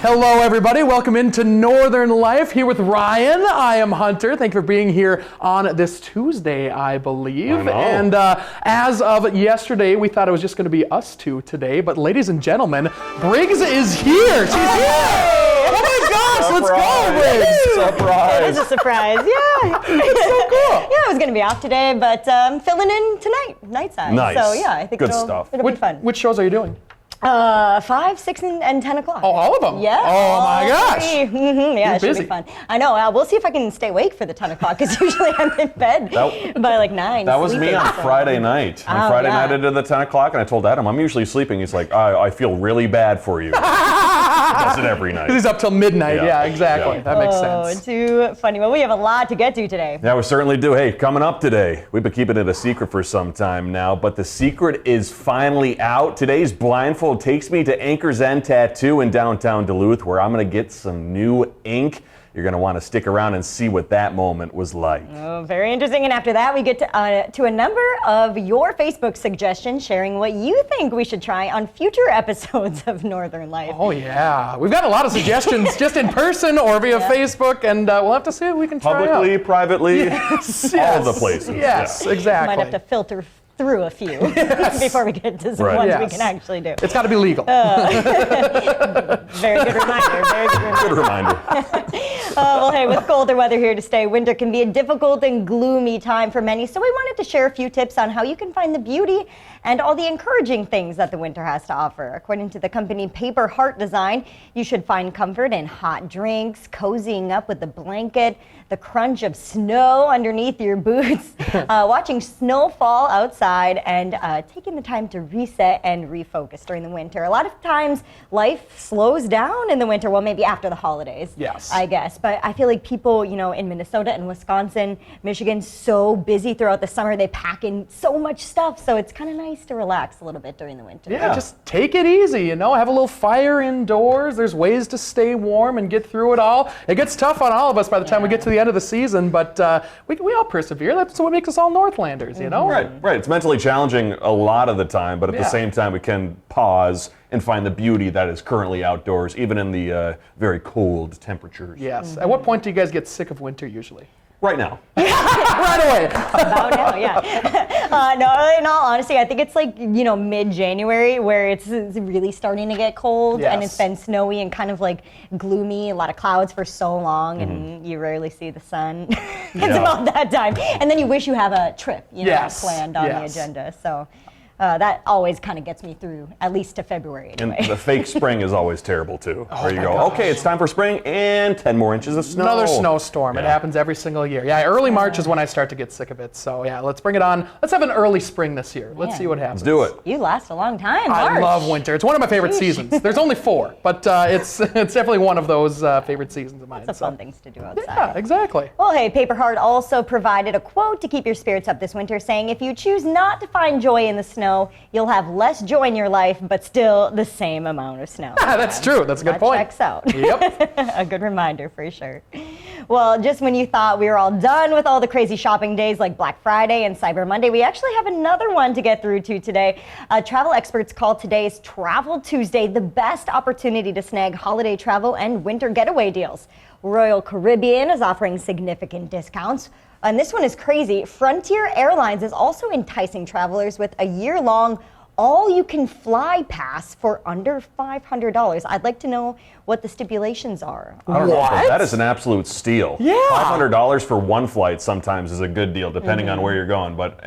Hello, everybody. Welcome into Northern Life here with Ryan. I am Hunter. Thank you for being here on this Tuesday, I believe. I know. And as of yesterday, we thought it was just going to be us two today. But ladies and gentlemen, Briggs is here. She's here. Oh my gosh, let's go, Briggs. Surprise. It is a surprise, yeah. It's so cool. Yeah, I was going to be off today, but I'm filling in tonight, nightside. Nice. So yeah, I think Good stuff. it'll be fun. Which shows are you doing? 5, 6, and 10 o'clock. Oh, all of them? Yeah. Oh my gosh. Mm-hmm. Yeah, You're it should busy. be fun. I know. We'll see if I can stay awake for the 10 o'clock, because usually I'm in bed by like 9. That was me sleeping, on so. Friday night. On Friday night I did the 10 o'clock and I told Adam, I'm usually sleeping. He's like, I feel really bad for you. He does it every night. He's up till midnight. Yeah. Yeah, exactly. Yeah. That makes Oh, sense. too funny. Well, we have a lot to get to today. Yeah, we certainly do. Hey, coming up today, we've been keeping it a secret for some time now, but the secret is finally out. Today's Blindfold takes me to Anchor's End Tattoo in downtown Duluth, where I'm going to get some new ink. You're going to want to stick around and see what that moment was like. Oh, very interesting. And after that, we get to a number of your Facebook suggestions sharing what you think we should try on future episodes of Northern Life. Oh, yeah. We've got a lot of suggestions just in person or via Facebook, and we'll have to see what we can try Publicly, out. privately, Yes, all the places. Yes, Yeah. exactly. Might have to filter through a few before we get to some Right. ones Yes. we can actually do. It's got to be legal. Very good reminder. Very good reminder. Good reminder. Well, hey, with colder weather here to stay, winter can be a difficult and gloomy time for many, so we wanted to share a few tips on how you can find the beauty and all the encouraging things that the winter has to offer. According to the company Paper Heart Design, you should find comfort in hot drinks, cozying up with a blanket, the crunch of snow underneath your boots, watching snow fall outside, and taking the time to reset and refocus during the winter. A lot of times, life slows down in the winter, well, maybe after the holidays, Yes. I guess. But I feel like people, in Minnesota and Wisconsin, Michigan, so busy throughout the summer, they pack in so much stuff, so it's kind of nice to relax a little bit during the winter. Yeah, just take it easy, have a little fire indoors. There's ways to stay warm and get through it all. It gets tough on all of us by the time we get to the end of the season, but we all persevere. That's what makes us all Northlanders, Right. It's mentally challenging a lot of the time, but at the same time, we can pause and find the beauty that is currently outdoors, even in the very cold temperatures. Yes. At what point do you guys get sick of winter usually? Right now. Right away. About now, yeah. No, in all honesty, I think it's like, mid-January where it's really starting to get cold and it's been snowy and kind of like gloomy, a lot of clouds for so long and you rarely see the sun. It's about that time. And then you wish you have a trip, planned on the agenda. So that always kind of gets me through, at least to February anyway. And the fake spring is always terrible too. Where you go, okay, it's time for spring and 10 more inches of snow. Another snowstorm. It Yeah. happens every single year. Yeah, early March is when I start to get sick of it. So yeah, let's bring it on. Let's have an early spring this year. Let's Man. see what happens. Let's do it. You last a long time, I March. love winter. It's one of my favorite seasons. There's only 4, but it's definitely one of those favorite seasons of mine. Lots of fun things to do outside. Yeah, exactly. Well, hey, Paper Heart also provided a quote to keep your spirits up this winter, saying, if you choose not to find joy in the snow, you'll have less joy in your life, but still the same amount of snow. That's true. That's a good That point. checks out. Yep. A good reminder for sure. Well, just when you thought we were all done with all the crazy shopping days like Black Friday and Cyber Monday, we actually have another one to get through to today. Travel experts call today's Travel Tuesday the best opportunity to snag holiday travel and winter getaway deals. Royal Caribbean is offering significant discounts. And this one is crazy. Frontier Airlines is also enticing travelers with a year-long all-you-can-fly pass for under $500. I'd like to know what the stipulations are. I don't know, but that is an absolute steal. Yeah. $500 for one flight sometimes is a good deal, depending on where you're going. But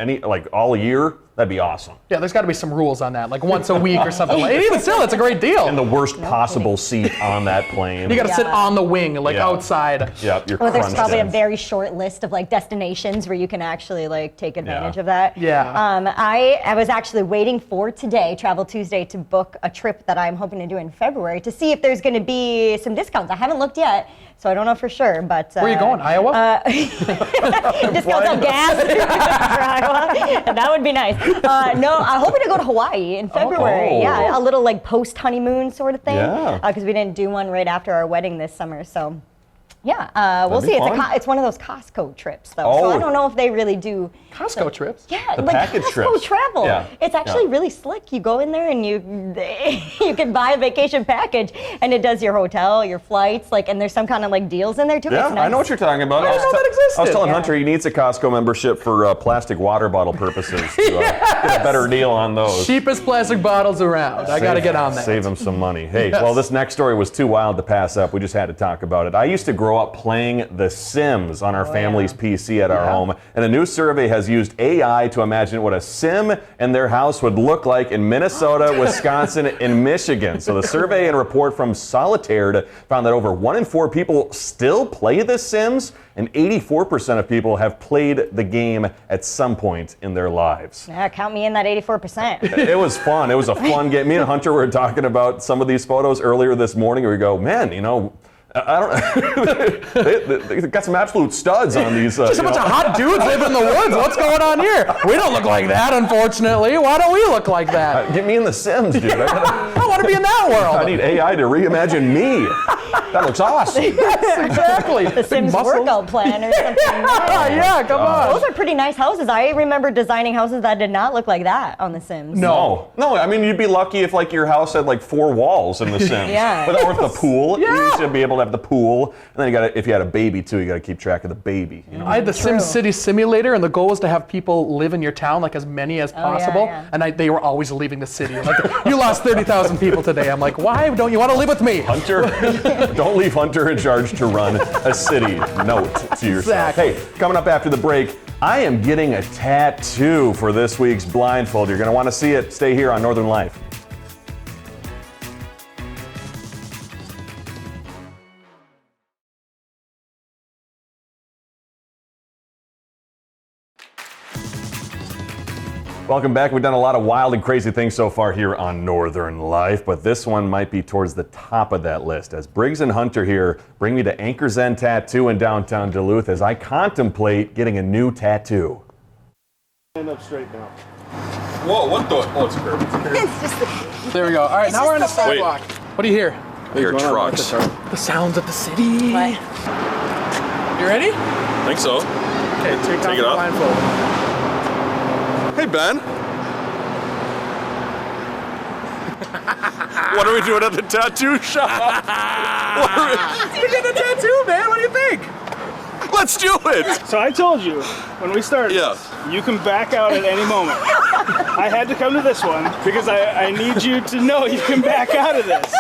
all year, that'd be awesome. Yeah, there's got to be some rules on that, like once a week or something. Even still, it's a great deal. And the worst possible seat on that plane. You got to sit on the wing, like outside. Yeah, you're Well, there's crunched probably in. a very short list of destinations where you can actually take advantage of that. Yeah. I was actually waiting for today, Travel Tuesday, to book a trip that I'm hoping to do in February to see if there's going to be some discounts. I haven't looked yet, so I don't know for sure. But Where are you going? Iowa? discounts on gas for Iowa. That would be nice. No, I'm hoping to go to Hawaii in February. Oh. Yeah, a little post-honeymoon sort of thing. Yeah. Because we didn't do one right after our wedding this summer, so. Yeah, we'll That'd see. be fun. It's one of those Costco trips, though. So Oh. I don't know if they really do Costco trips. Yeah, The like package Costco trips. travel. Yeah. It's actually Yeah. really slick. You go in there and you can buy a vacation package, and it does your hotel, your flights, like, and there's some kind of like deals in there too. Yeah, It's nice. I know what you're talking about. I didn't know that I was existed. telling Yeah. Hunter he needs a Costco membership for plastic water bottle purposes to get a better deal on those. Cheapest plastic bottles around. I got to get on that. Save him some money. Hey, Yes. well, this next story was too wild to pass up. We just had to talk about it. I used to grow up playing The Sims on our family's PC at our home, and a new survey has used AI to imagine what a sim in their house would look like in Minnesota, Wisconsin, and Michigan. So the survey and report from Solitaire found that over 1 in 4 people still play The Sims, and 84% of people have played the game at some point in their lives. Yeah, count me in that 84%. It was fun. It was a fun game. Me and Hunter were talking about some of these photos earlier this morning, and we go, man, you know, I don't they got some absolute studs on these. Just a bunch of hot dudes living in the woods. What's going on here? We don't look like that, unfortunately. Why don't we look like that? Get me in The Sims, dude. I want to be in that world. I need AI to reimagine me. That looks awesome. Yes, exactly. The Sims muscles. workout plan or something. Yeah, come on. Those are pretty nice houses. I remember designing houses that did not look like that on The Sims. No, I mean you'd be lucky if like your house had like 4 walls in The Sims. Yeah. But or if the pool, you Yeah. should be able to have the pool, and then you got if you had a baby too, you got to keep track of the baby. You know? I had the Sim City simulator, and the goal was to have people live in your town, like as many as possible. yeah. And they were always leaving the city. Like, you lost 30,000 people today. I'm like, why don't you want to live with me? Hunter, don't leave Hunter in charge to run a city. Note to yourself. Exactly. Hey, coming up after the break, I am getting a tattoo for this week's Blindfold. You're going to want to see it. Stay here on Northern Life. Welcome back. We've done a lot of wild and crazy things so far here on Northern Life, but this one might be towards the top of that list. As Briggs and Hunter here bring me to Anchor's End Tattoo in downtown Duluth as I contemplate getting a new tattoo. Stand up straight now. Whoa, what the? Oh, it's a curve. It's just There we go. All right, now we're on the sidewalk. What do you hear? I hear trucks. The sounds of the city. You ready? Think so. Okay, take off it the off. blindfold. Hey, Ben. What are we doing at the tattoo shop? You're getting a tattoo, man. What do you think? Let's do it. So I told you when we started, Yeah. you can back out at any moment. I had to come to this one because I need you to know you can back out of this.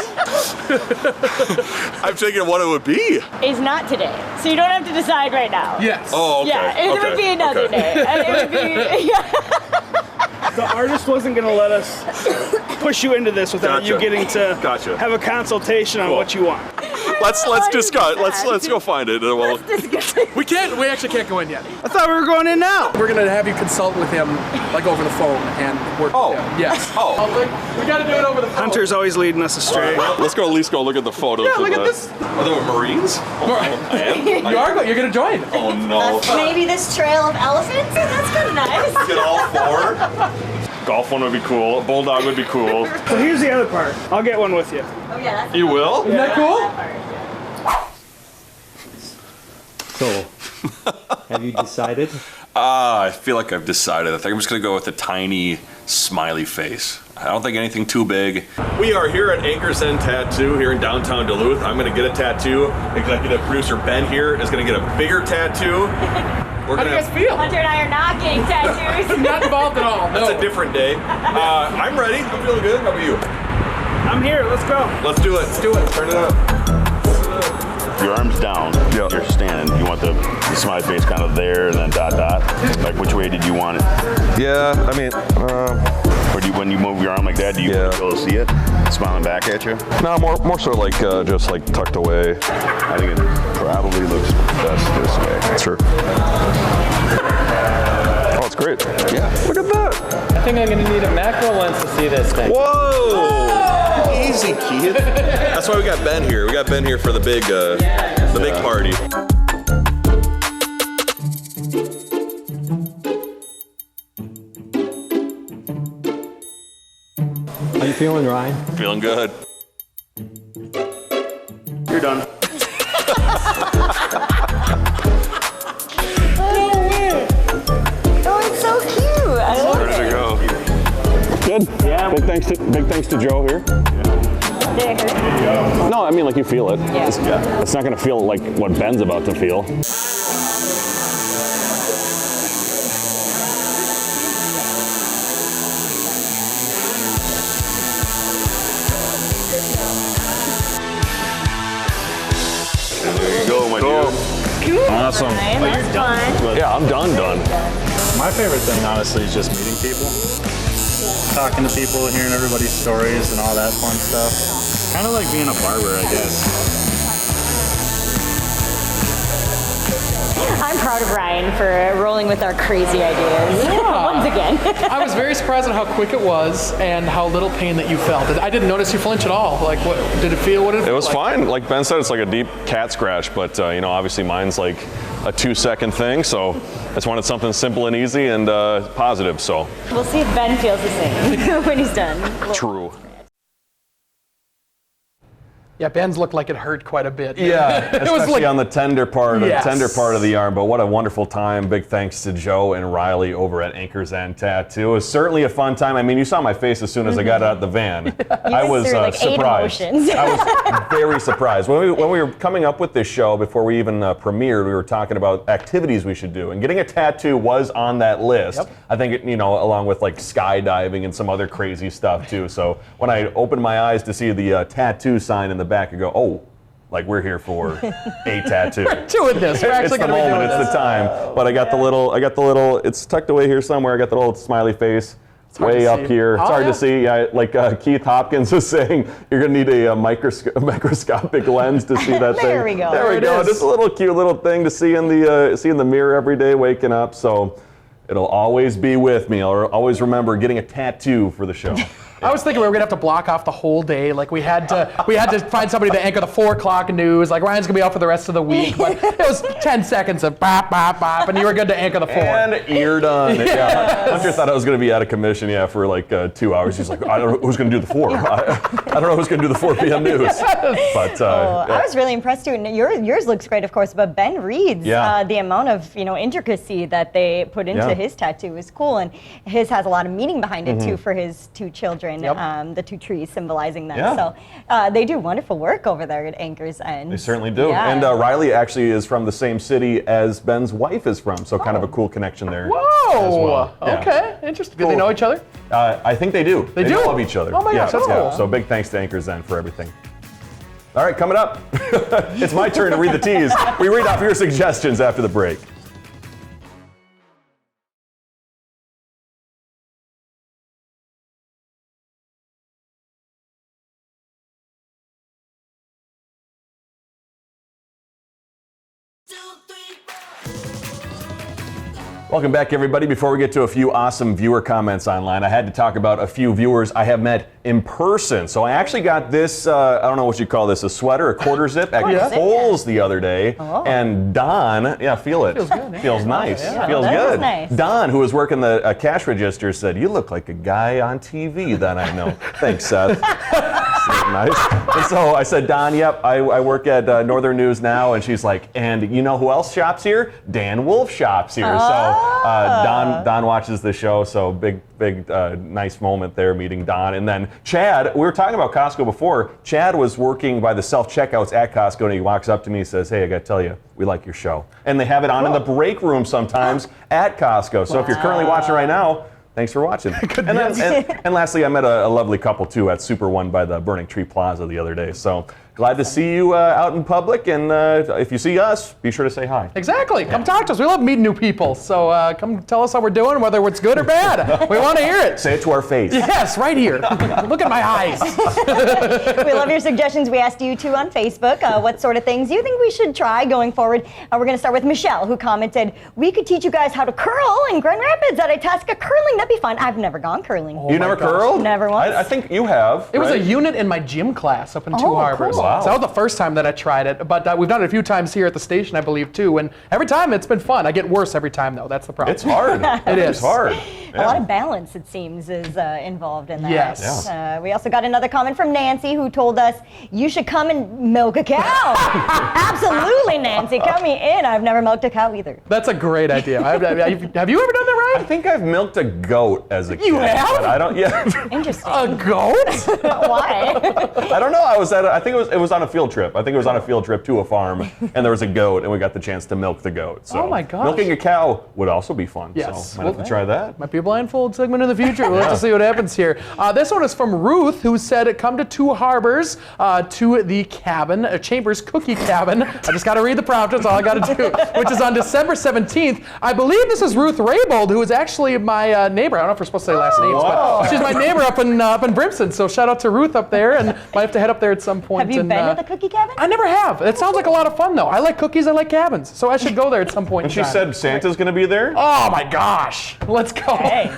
I'm thinking what it would be. Is not today, so you don't have to decide right now. Yes. Oh, okay. Yeah, it would be another day. It would be, yeah. The artist wasn't going to let us push you into this without you Gotcha. getting to Gotcha. have a consultation on Cool. what you want. Let's discuss. Let's go find it. Well, We can't. We actually can't go in yet. I thought we were going in now. We're gonna have you consult with him, like over the phone, and work Oh. with him. Yes. Oh. We gotta do it over the phone. Hunter's always leading us astray. let's go at least go look at the photos. Yeah, of look at the- this. Are there Marines? You're gonna join. Oh no. Maybe this trail of elephants? That's kind of nice. Get all 4. Golf one would be cool. Bulldog would be cool. So here's the other part. I'll get one with you. Oh, yeah, that's You will? Isn't that cool? So, have you decided? I feel like I've decided. I think I'm just gonna go with a tiny smiley face. I don't think anything too big. We are here at Anchor's End Tattoo here in downtown Duluth. I'm gonna get a tattoo. Executive producer Ben here is gonna get a bigger tattoo. We're How do you guys feel? Hunter and I are not getting tattoos. Not involved at all. No. That's a different day. I'm ready. I'm feeling good. How about you? I'm here. Let's go. Let's do it. Let's do it. Turn it up. Your arms down, Yeah. you're standing. You want the smiley face kind of there and then dot dot. Like which way did you want it? Yeah, I mean, Or do you, when you move your arm like that, do you Yeah. be able to see it? Smiling back at you? no, more so like just like tucked away. I think it probably looks best this way. Sure. Oh, it's great. Yeah. Look at that. I think I'm gonna need a macro lens to see this thing. Whoa! Easy, kid. That's why we got Ben here. We got Ben here for the big party. How you feeling, Ryan? Feeling good. You're done. Yeah. Big thanks to Joe here. Did it hurt? No, I mean, like, you feel it. Yeah. It's not going to feel like what Ben's about to feel. There you go, my dude. Awesome. Ryan, that's fun. Yeah, I'm done. My favorite thing, honestly, is just meeting people. Talking to people, hearing everybody's stories and all that fun stuff. Kind of like being a barber, I guess. I'm proud of Ryan for rolling with our crazy ideas once again. I was very surprised at how quick it was and how little pain that you felt. I didn't notice you flinch at all. Like, what did it feel? What did it feel It was like? fine. Like Ben said, it's like a deep cat scratch, but obviously mine's like a 2-second thing, so I just wanted something simple and easy and positive, so. We'll see if Ben feels the same when he's done. True. Yeah, Ben's looked like it hurt quite a bit. Yeah, It was especially like- on the tender part, Yes. of the arm. But what a wonderful time! Big thanks to Joe and Riley over at Anchor's End Tattoo. It was certainly a fun time. I mean, you saw my face as soon as I got out of the van. I went was through, like, 8 surprised. emotions. I was very surprised when we were coming up with this show. Before we even premiered, we were talking about activities we should do, and getting a tattoo was on that list. Yep. I think along with like skydiving and some other crazy stuff too. So when I opened my eyes to see the tattoo sign in the back, I go, oh. Like, we're here for a tattoo. We're doing this. We're It's actually the going to be doing moment, this. it's the time. But I got the little, it's tucked away here somewhere. I got the little smiley face hard way to up see. here. It's Oh, hard yeah. to see. Yeah, like Keith Hopkins was saying, you're going to need a microscopic lens to see that thing. There we go. There we There it go. is. Just a little cute little thing to see in the mirror every day waking up. So it'll always be with me. I'll always remember getting a tattoo for the show. I was thinking we were gonna have to block off the whole day. Like we had to find somebody to anchor the 4 o'clock news. Like Ryan's gonna be out for the rest of the week. But it was 10 seconds of bop, bop, bop, and you were good to anchor the 4. And you're done. Yeah. Hunter thought I was going to be out of commission, for like 2 hours. He's like, I don't know who's going to do the 4. I don't know who's going to do the 4 p.m. news. But I was really impressed too. And yours looks great, of course, but Ben Reed's, Yeah. the amount of intricacy that they put into Yeah. his tattoo is cool, and his has a lot of meaning behind it too for his 2 children, Yep. the 2 trees symbolizing them. Yeah. So they do wonderful work over there at Anchor's End. they certainly do. Yeah. And Riley actually is from the same city as Ben's wife is from, so kind of a cool connection there. Whoa! As well. Yeah. Okay, interesting. Do they Cool. know each other? I think they do. They do? love each other. Oh my gosh, that's cool. So big thanks to Anchor's End for everything. All right, coming up, it's my turn to read the teas. We read off your suggestions after the break. Welcome back, everybody. Before we get to a few awesome viewer comments online, I had to talk about a few viewers I have met in person. So I actually got this, I don't know what you call this, a sweater, a quarter zip at Quarter zip, Kohl's the other day. Oh. And Don, feel it. Feels good, eh? Feels nice. Yeah. Feels That is good. nice. Don, who was working the cash register, said, "You look like a guy on TV that I know." Thanks, Seth. Nice. And so I said, Don, yep, I work at Northern News now. And she's like, and you know who else shops here? Dan Wolf shops here. So Don watches the show. So big, nice moment there meeting Don. And then Chad, we were talking about Costco before. Chad was working by the self-checkouts at Costco, and he walks up to me and says, "Hey, I got to tell you, we like your show." And they have it on in the break room sometimes at Costco. So if you're currently watching right now, thanks for watching. And lastly, I met a lovely couple too at Super One by the Burning Tree Plaza the other day. So glad to see you out in public. And if you see us, be sure to say hi. Exactly. Come talk to us. We love meeting new people. So come tell us how we're doing, whether it's good or bad. We want to hear it. Say it to our face. Yes, right here. Look at my eyes. We love your suggestions. We asked you too on Facebook what sort of things you think we should try going forward. We're going to start with Michelle, who commented, "We could teach you guys how to curl in Grand Rapids at Itasca Curling. That'd be fun." I've never gone curling. You never curled? Never once. I think you have. It was a right? unit in my gym class up in Two Oh, Harbors. cool. Wow. So that was the first time that I tried it. But we've done it a few times here at the station, I believe, too. And every time it's been fun. I get worse every time, though. That's the problem. It's hard. It's is. hard. A lot of balance, it seems, is involved in that. Yes. We also got another comment from Nancy, who told us, "You should come and milk a cow." Absolutely, Nancy. Count me in. I've never milked a cow either. That's a great idea. Have you ever done that, ride? I think I've milked a goat as a kid. You have? But I don't. Yeah. Interesting. A goat? Why? I don't know. I think it was on a field trip. I think it was on a field trip to a farm, and there was a goat, and we got the chance to milk the goat. So Oh my gosh. milking a cow would also be fun. Yes. So might have to try that. Might be a blindfold segment in the future. We'll have to see what happens here. This one is from Ruth, who said, "Come to Two Harbors, to the cabin, Chambers Cookie Cabin." I just got to read the prompt. That's all I got to do. Which is on December 17th. I believe this is Ruth Raybold, who is actually my neighbor. I don't know if we're supposed to say last names, but she's my neighbor up in Brimson. So shout out to Ruth up there, and might have to head up there at some point. Have you been to the cookie cabin? I never have. It sounds like a lot of fun, though. I like cookies. I like cabins, so I should go there at some point. And she in time. said Santa's going to be there. "Oh my gosh, let's go!" Hey.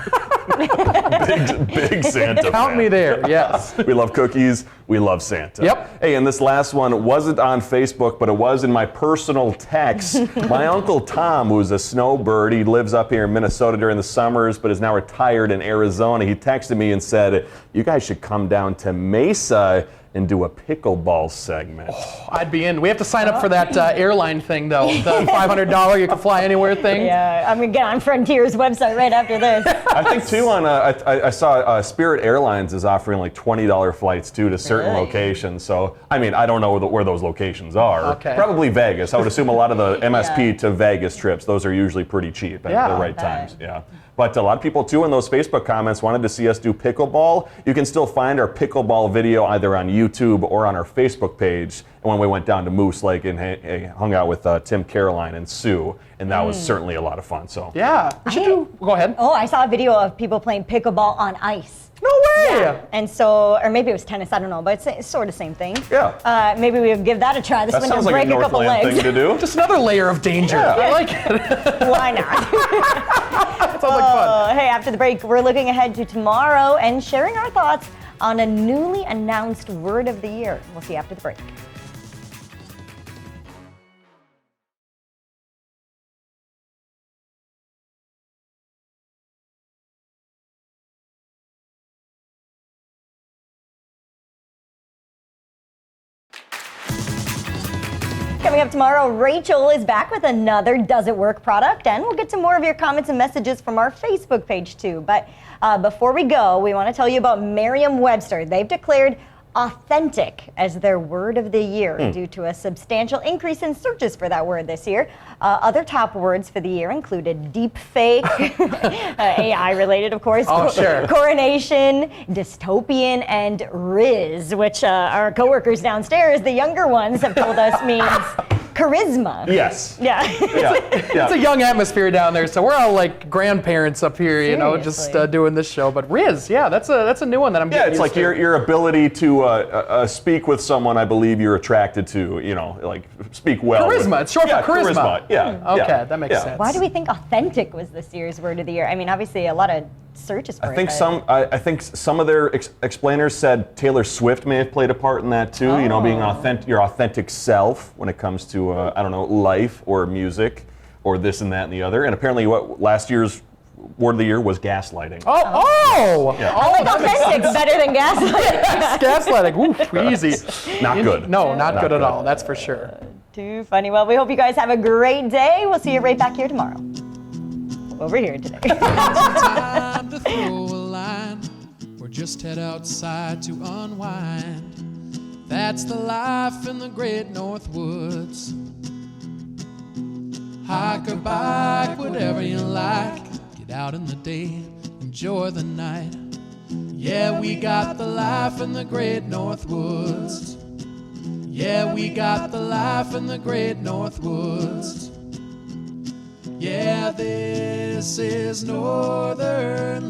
Big Santa. Count fan. me there. Yes. We love cookies. We love Santa. Yep. Hey, and this last one wasn't on Facebook, but it was in my personal text. My Uncle Tom, who's a snowbird, he lives up here in Minnesota during the summers, but is now retired in Arizona. He texted me and said, "You guys should come down to Mesa and do a pickleball segment." I'd be in. We have to sign up for that airline thing, though. The $500 you can fly anywhere thing. Yeah, I'm gonna get on Frontier's website right after this. I think too I saw Spirit Airlines is offering like $20 flights too to certain Really? locations. So I mean I don't know where those locations are. Okay. Probably Vegas. I would assume a lot of the MSP to Vegas trips. Those are usually pretty cheap at Yeah, the I right bet. times. Yeah. But a lot of people too in those Facebook comments wanted to see us do pickleball. You can still find our pickleball video either on YouTube or on our Facebook page. And when we went down to Moose Lake and hung out with Tim, Caroline, and Sue, and that was certainly a lot of fun. So Yeah. We should do. Go ahead. Oh, I saw a video of people playing pickleball on ice. No way. And so, or maybe it was tennis, I don't know, but it's sort of same thing. Yeah. Maybe we'll give that a try this that winter, sounds like break a a couple Northland legs. thing to do. Just another layer of danger. I like it. Why not? Sounds like fun. Hey, after the break, we're looking ahead to tomorrow and sharing our thoughts on a newly announced word of the year. We'll see you after the break. Coming up tomorrow, Rachel is back with another Does It Work product, and we'll get to more of your comments and messages from our Facebook page too. But before we go, we want to tell you about Merriam-Webster. They've declared authentic as their word of the year due to a substantial increase in searches for that word this year. Other top words for the year included deep fake, AI related, of course, Oh, sure. coronation, dystopian, and Riz, which our coworkers downstairs, the younger ones, have told us means charisma. Yes. Yeah. Yeah. It's a young atmosphere down there, so we're all like grandparents up here, you know, just Seriously. doing this show. But Riz, yeah, that's a new one that I'm Yeah, getting it's like used to. your ability to speak with someone I believe you're attracted to, you know, like speak well. Charisma, it's short for charisma. Yeah. Okay, yeah, that makes yeah. sense. Why do we think authentic was this year's word of the year? I mean, obviously a lot of searches for I it. think but- I think some of their explainers said Taylor Swift may have played a part in that too. You know, being your authentic self when it comes to I don't know, life or music or this and that and the other. And apparently, what last year's word of the year was gaslighting. Oh! Yeah. I like authentic better than gaslighting. Gaslighting, oof, easy. Not good. No, not good at all, that's for sure. Too funny. Well, we hope you guys have a great day. We'll see you right back here tomorrow. Over here today. Time to throw a line or just head outside to unwind. That's the life in the great North Woods. Hike or bike, whatever you like. Get out in the day, enjoy the night. Yeah, we got the life in the great North Woods. Yeah, we got the life in the great North Woods. Yeah, this is Northern